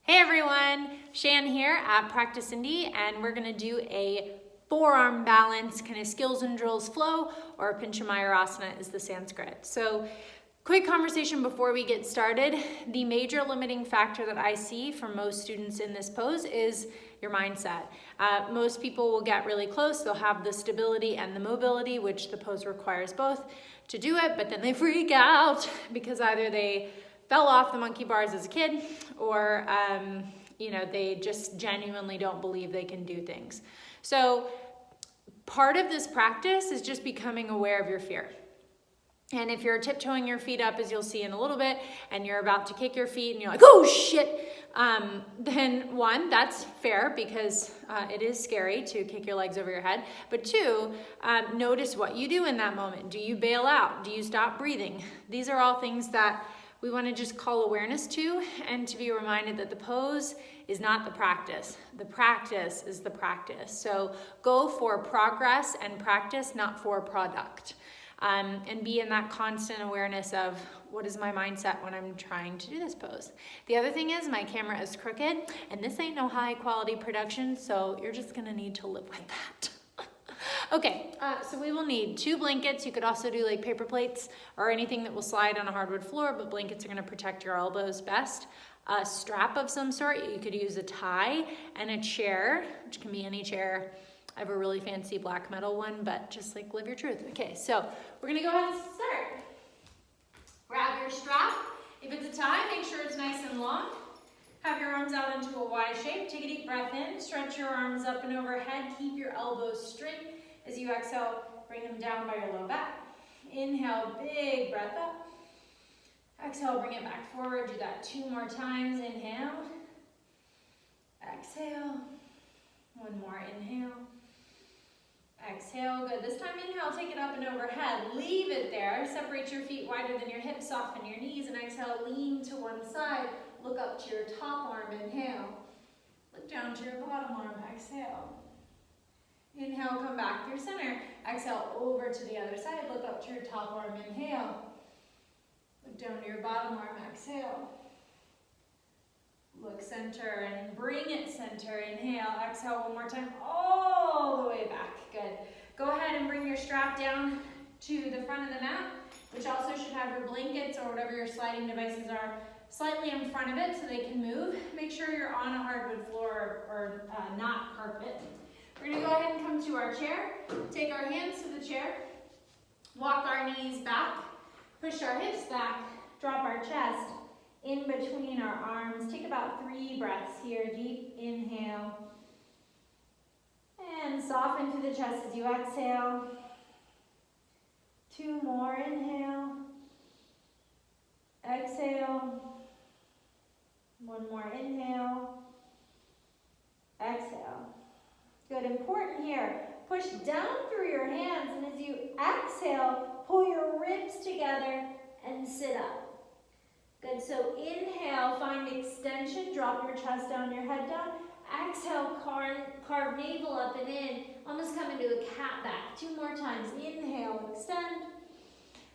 Hey everyone, Shan here at Practice Indie, and we're gonna do a forearm balance kind of skills and drills flow, or pincha mayurasana is the Sanskrit. So quick conversation before we get started. The major limiting factor that I see for most students in this pose is your mindset. Most people will get really close, they'll have the stability and the mobility, which the pose requires both to do it, but then they freak out because either they fell off the monkey bars as a kid, or they just genuinely don't believe they can do things. So part of this practice is just becoming aware of your fear. And if you're tiptoeing your feet up, as you'll see in a little bit, and you're about to kick your feet and you're like, oh shit, then one, that's fair because it is scary to kick your legs over your head. But two, notice what you do in that moment. Do you bail out? Do you stop breathing? These are all things that we want to just call awareness to, and to be reminded that the pose is not the practice. The practice is the practice. So go for progress and practice, not for product. And be in that constant awareness of what is my mindset when I'm trying to do this pose. The other thing is my camera is crooked, and this ain't no high quality production, so you're just gonna need to live with that. Okay, so we will need 2 blankets. You could also do like paper plates or anything that will slide on a hardwood floor, but blankets are gonna protect your elbows best. A strap of some sort, you could use a tie, and a chair, which can be any chair. I have a really fancy black metal one, but just like live your truth. Okay, so we're gonna go ahead and start. Grab your strap. If it's a tie, make sure it's nice and long. Have your arms out into a Y shape. Take a deep breath in. Stretch your arms up and overhead. Keep your elbows straight. As you exhale, bring them down by your low back. Inhale, big breath up. Exhale, bring it back forward. Do that 2 more times. Inhale. Exhale. 1 more. Inhale. Exhale. Good. This time, inhale, take it up and overhead. Leave it there. Separate your feet wider than your hips. Soften your knees. And exhale, lean to one side. Look up to your top arm. Inhale. Look down to your bottom arm. Exhale. Inhale, come back through center. Exhale, over to the other side. Look up to your top arm. Inhale. Look down to your bottom arm. Exhale. Look center and bring it center. Inhale. Exhale 1 more time. All the way back. Good. Go ahead and bring your strap down to the front of the mat, which also should have your blankets or whatever your sliding devices are slightly in front of it so they can move. Make sure you're on a hardwood floor or not carpet. We're going to go ahead and come to our chair. Take our hands to the chair. Walk our knees back. Push our hips back. Drop our chest in between our arms. Take about 3 breaths here. Deep inhale. And soften through the chest as you exhale. 2 more. Inhale. Exhale. 1 more. Inhale. Exhale. Good. Important here. Push down through your hands, and as you exhale, pull your ribs together and sit up. Good. So inhale, find extension. Drop your chest down, your head down. Exhale, carve navel up and in. Almost come into a cat back. 2 more times. Inhale, extend.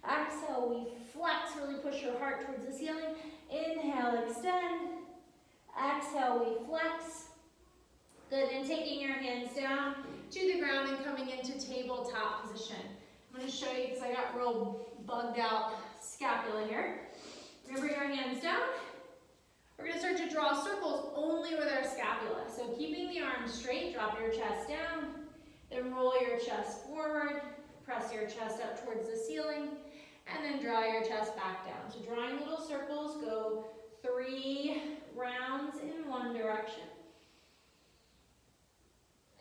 Exhale, we flex. Really push your heart towards the ceiling. Inhale, extend. Exhale, we flex. Good, and taking your hands down to the ground and coming into tabletop position. I'm going to show you because I got real bugged out scapula here. We're going to bring our hands down. We're going to start to draw circles only with our scapula. So keeping the arms straight, drop your chest down, then roll your chest forward, press your chest up towards the ceiling, and then draw your chest back down. So drawing little circles, go 3 rounds in one direction.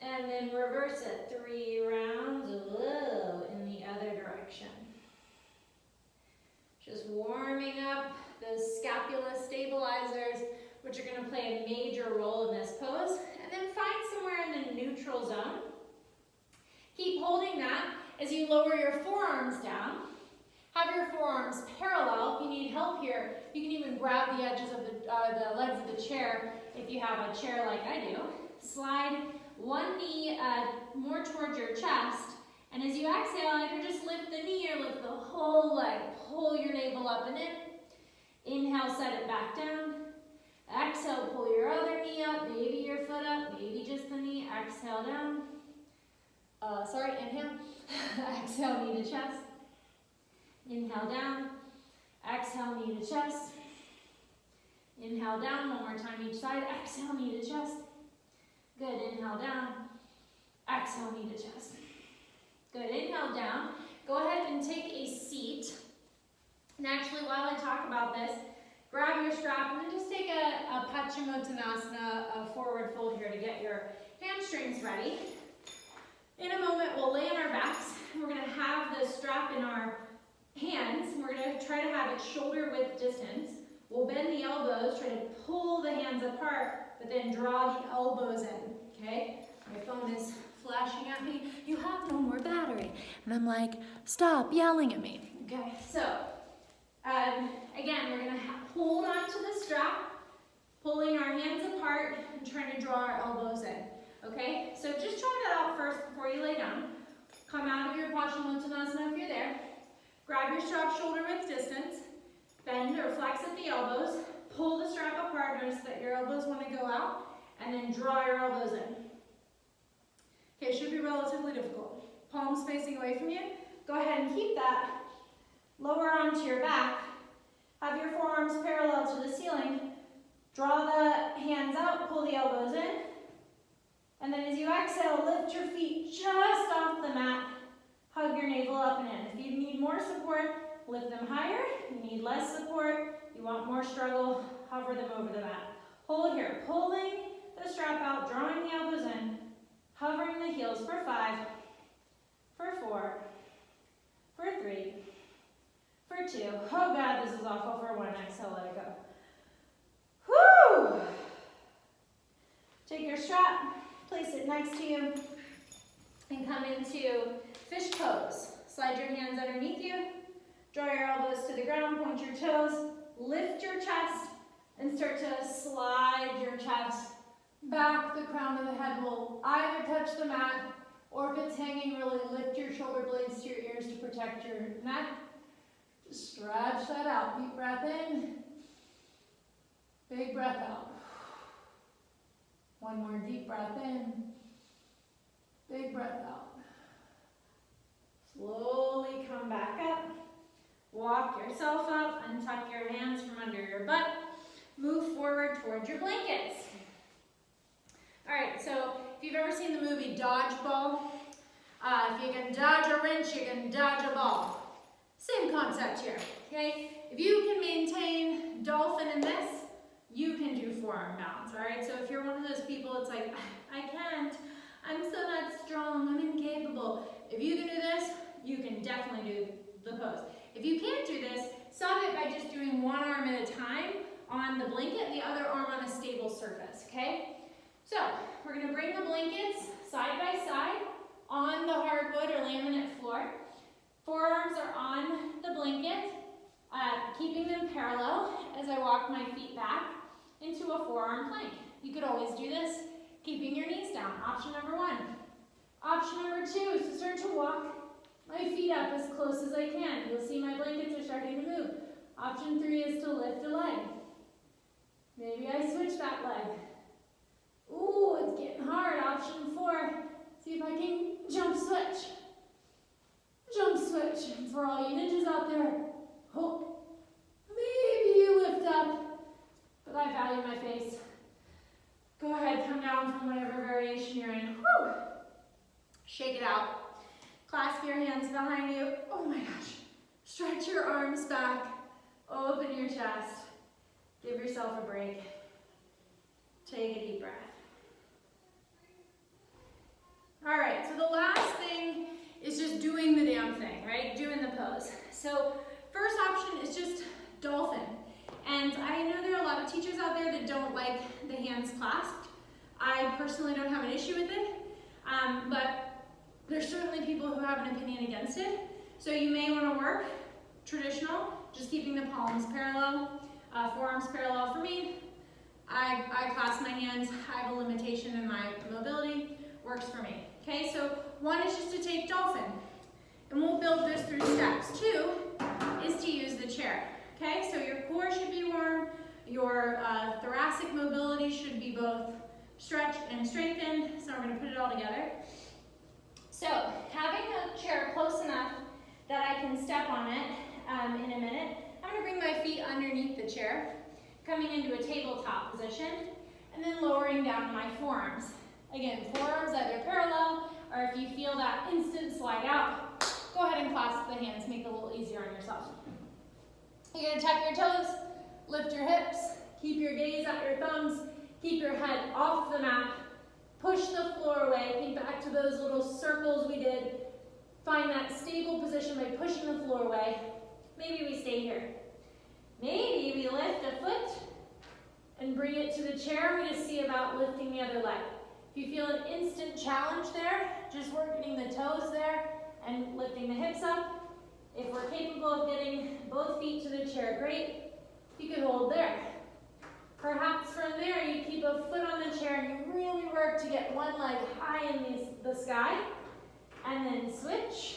And then reverse it, 3 rounds in the other direction. Just warming up those scapula stabilizers, which are going to play a major role in this pose. And then find somewhere in the neutral zone. Keep holding that as you lower your forearms down. Have your forearms parallel. If you need help here, you can even grab the edges of the legs of the chair if you have a chair like I do. Slide one knee more towards your chest, and as you exhale, either just lift the knee or lift the whole leg. Pull your navel up and in. Inhale, set it back down. Exhale, pull your exhale down. Inhale. Exhale, knee to chest. Inhale down. Exhale, knee to chest. Inhale down, one more time each side. Exhale, knee to chest. Good, inhale down. Exhale, knee to chest. Good, inhale down. Go ahead and take a seat. And actually, while I talk about this, grab your strap and then just take a Paschimottanasana, a forward fold here to get your hamstrings ready. In a moment, we'll lay on our backs. We're going to have the strap in our hands. We're going to try to have it shoulder width distance. We'll bend the elbows, try to pull the hands apart, but then draw the elbows in, okay? My phone is flashing at me. You have no more battery. And I'm like, stop yelling at me. Okay, so again, we're going to hold onto the strap, pulling our hands apart and trying to draw our elbows in. Okay, so just try that out first before you lay down. Come out of your Paschimottanasana if you're there. Grab your strap shoulder width distance. Bend or flex at the elbows. Pull the strap apart. Notice that your elbows want to go out. And then draw your elbows in. Okay, it should be relatively difficult. Palms facing away from you. Go ahead and keep that. Lower onto your back. Have your forearms parallel to the ceiling. Draw the hands out. Pull the elbows in. And then as you exhale, lift your feet just off the mat. Hug your navel up and in. If you need more support, lift them higher. You need less support, you want more struggle, hover them over the mat. Hold here, pulling the strap out, drawing the elbows in, hovering the heels for 5, for 4, for 3, for 2. Oh God, this is awful. For 1, exhale, let it go. Whew! Take your strap. Place it next to you and come into fish pose. Slide your hands underneath you, draw your elbows to the ground, point your toes, lift your chest, and start to slide your chest back. The crown of the head will either touch the mat, or if it's hanging, really lift your shoulder blades to your ears to protect your neck. Just stretch that out. Deep breath in, big breath out. One more deep breath in, big breath out. Slowly come back up. Walk yourself up, untuck your hands from under your butt. Move forward towards your blankets. All right, so if you've ever seen the movie Dodgeball, if you can dodge a wrench, you can dodge a ball. Same concept here, okay? If you can maintain dolphin in this, you can do forearm balance, all right? So if you're one of those people, it's like, I can't, I'm so not strong, I'm incapable. If you can do this, you can definitely do the pose. If you can't do this, stop it by just doing one arm at a time on the blanket, the other arm on a stable surface, okay? So we're gonna bring the blankets side by side on the hardwood or laminate floor. Forearms are on the blanket, keeping them parallel as I walk my feet back into a forearm plank. You could always do this keeping your knees down. Option number 1. Option number 2 is to start to walk my feet up as close as I can. You'll see my blankets are starting to move. Option 3 is to lift a leg. Maybe I switch that leg. Ooh, it's getting hard. Option 4, see if I can jump switch. Jump switch. And for all you ninjas out there, hope maybe you lift up, but I value my face. Go ahead, come down from whatever variation you're in. Whew. Shake it out. Clasp your hands behind you. Oh my gosh. Stretch your arms back. Open your chest. Give yourself a break. Take a deep breath. All right, so the last thing is just doing the damn thing, right? Doing the pose. So first option is just dolphin. And I know there are a lot of teachers out there that don't like the hands clasped. I personally don't have an issue with it, but there's certainly people who have an opinion against it. So you may want to work traditional, just keeping the palms parallel, forearms parallel. For me, I clasp my hands. I have a limitation in my mobility. Works for me. Okay, so 1 is just to take dolphin. And we'll build this through steps. 2 is to use the chair. Okay, so your core should be warm. Your thoracic mobility should be both stretch and strengthen. So we're gonna put it all together. So having the chair close enough that I can step on it in a minute, I'm gonna bring my feet underneath the chair, coming into a tabletop position, and then lowering down my forearms. Again, forearms either parallel, or if you feel that instant slide out, go ahead and clasp the hands, make it a little easier on yourself. You're gonna tap your toes, lift your hips, keep your gaze at your thumbs, keep your head off the mat, push the floor away, think back to those little circles we did. Find that stable position by pushing the floor away. Maybe we stay here. Maybe we lift a foot and bring it to the chair. We just see about lifting the other leg. If you feel an instant challenge there, just working the toes there and lifting the hips up. If we're capable of getting both feet to the chair, great. You could hold there. Perhaps from there you keep a foot on the chair and you really work to get one leg high in the sky. And then switch.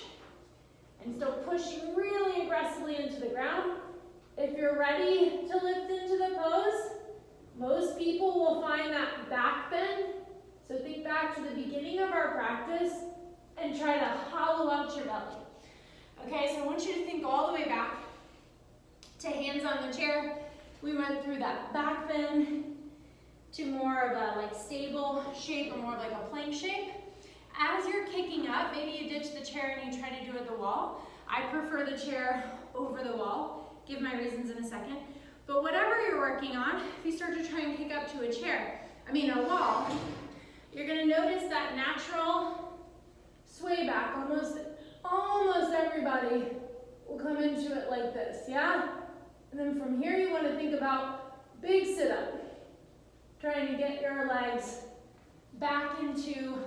And still pushing really aggressively into the ground. If you're ready to lift into the pose, most people will find that back bend. So think back to the beginning of our practice and try to hollow out your belly. Okay, so I want you to think all the way back to hands on the chair. We went through that back bend to more of a like stable shape or more of like a plank shape. As you're kicking up, maybe you ditch the chair and you try to do it at the wall. I prefer the chair over the wall. Give my reasons in a second. But whatever you're working on, if you start to try and kick up to a wall, you're gonna notice that natural sway back. Almost everybody will come into it like this, yeah? And then from here you wanna think about big sit up. Trying to get your legs back into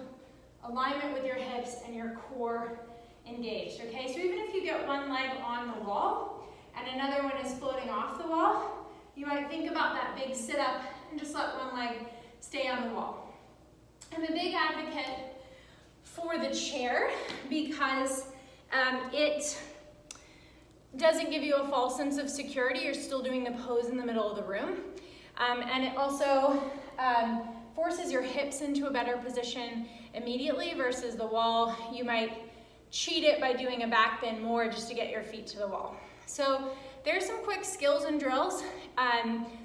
alignment with your hips and your core engaged, okay? So even if you get one leg on the wall and another one is floating off the wall, you might think about that big sit up and just let one leg stay on the wall. I'm a big advocate for the chair because it doesn't give you a false sense of security. You're still doing the pose in the middle of the room. And it also forces your hips into a better position immediately versus the wall. You might cheat it by doing a back bend more just to get your feet to the wall. So there's some quick skills and drills.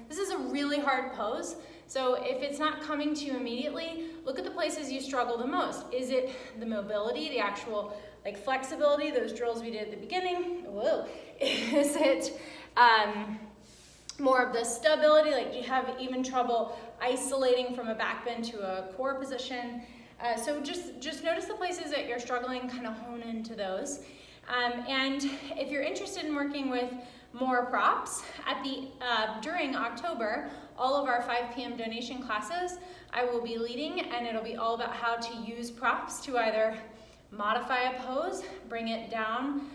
This is a really hard pose. So if it's not coming to you immediately, look at the places you struggle the most. Is it the mobility, the actual like flexibility, those drills we did at the beginning? Whoa. Is it more of the stability, like do you have even trouble isolating from a back bend to a core position? So just notice the places that you're struggling, kind of hone into those. And if you're interested in working with more props, during October, all of our 5 p.m. donation classes I will be leading, and it'll be all about how to use props to either modify a pose, bring it down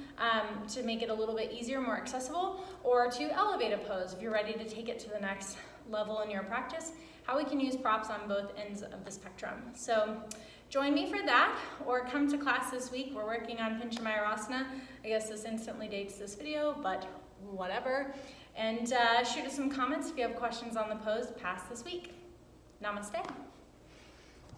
to make it a little bit easier, more accessible, or to elevate a pose if you're ready to take it to the next level in your practice, how we can use props on both ends of the spectrum. So join me for that, or come to class this week. We're working on pincha mayurasana. I guess this instantly dates this video, but whatever. And shoot us some comments if you have questions on the pose past this week. Namaste.